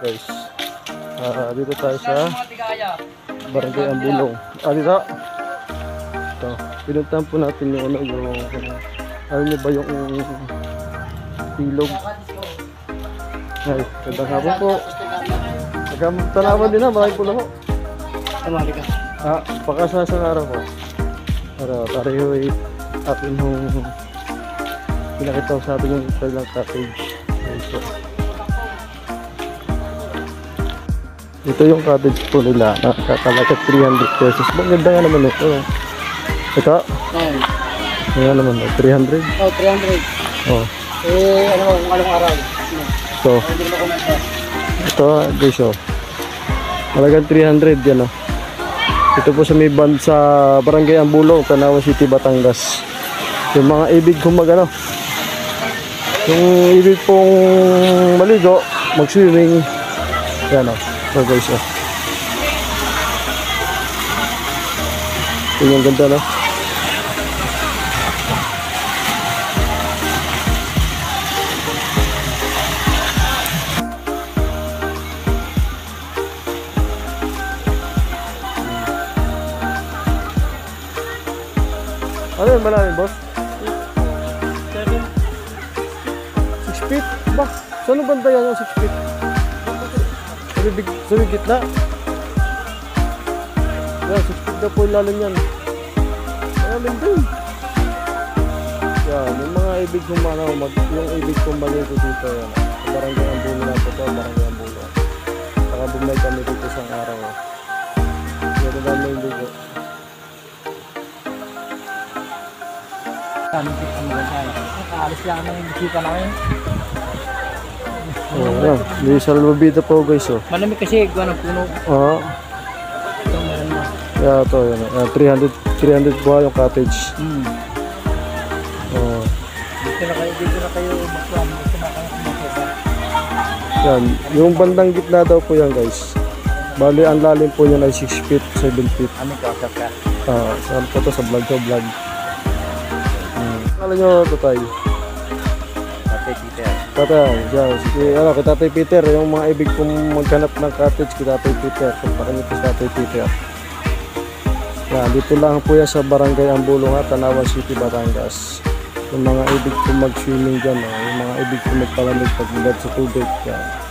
Guys, dito tayo sa Barangay Ambulong. Dito. Ito, pinuntahan po natin yung alam niyo ba yung ilog. Ay, gandang hapon po. Nagkamtanawan din na, maraming puno po. Tamali ka. Pakasasang araw po. Tayo ay atin yung pinakita ko sa atin yung kailang cottage. So, ito yung cottage po nila, nakakalaga 300 pesos. Maganda nga naman ito. Ito? Ayan naman, 300. Oh, 300. Oh. Ano kung anong araw? Ito guys, oh. Halagang 300 yan, oh. Ito po sa may band sa Barangay Ambulong, Tanawan City, Batangas. Yung mga ibig kumagano, yung ibig pong maligo, mag-swimming, yan, oh. So guys, oh. Yung ganda, no? Ano yung malalim, boss? 6 feet? Ba? Saan banda yan yung 6 feet? Sa may gitna? Yan, 6 feet na po yung lalim yan. Malalim din. Yan, yung mga ibig humanaw, yung ibig kumaligo dito yan. Sa Barangay Ambulong na po ito, Barangay Ambulong. Saka bumay kami dito sa araw. Yan, ang dami yung ligo. Nakaalis lang ng bisita namin. Oh, yan. May salvabida po guys, oh. Malamig kasi gawa ng puno. Oo. Ito meron na. Yeah, ito yan. 300 po yung cottage. Oh. Dito na kayo magkuhan. Dito na kayo kumakita. Yan. Yung bandang gitna daw po yan guys. Bali, ang lalim po yan ay 6 feet, 7 feet. Ano kausap ka? Saan po to sa vlog to vlog. Alam nyo, Tatay. Tatay Peter. Tatay, yan. Sige, kay Tatay Peter. Yung mga ibig kong maghanap ng cottage kay Tatay Peter. Pagpakan nyo po sa Tatay Peter. Yan, dito lang po yan sa Barangay Ambulong, Tanawan City, Batangas. Yung mga ibig kong mag-swimming dyan, yung mga ibig kong magpalamig pag-ilad sa tubig. Yan.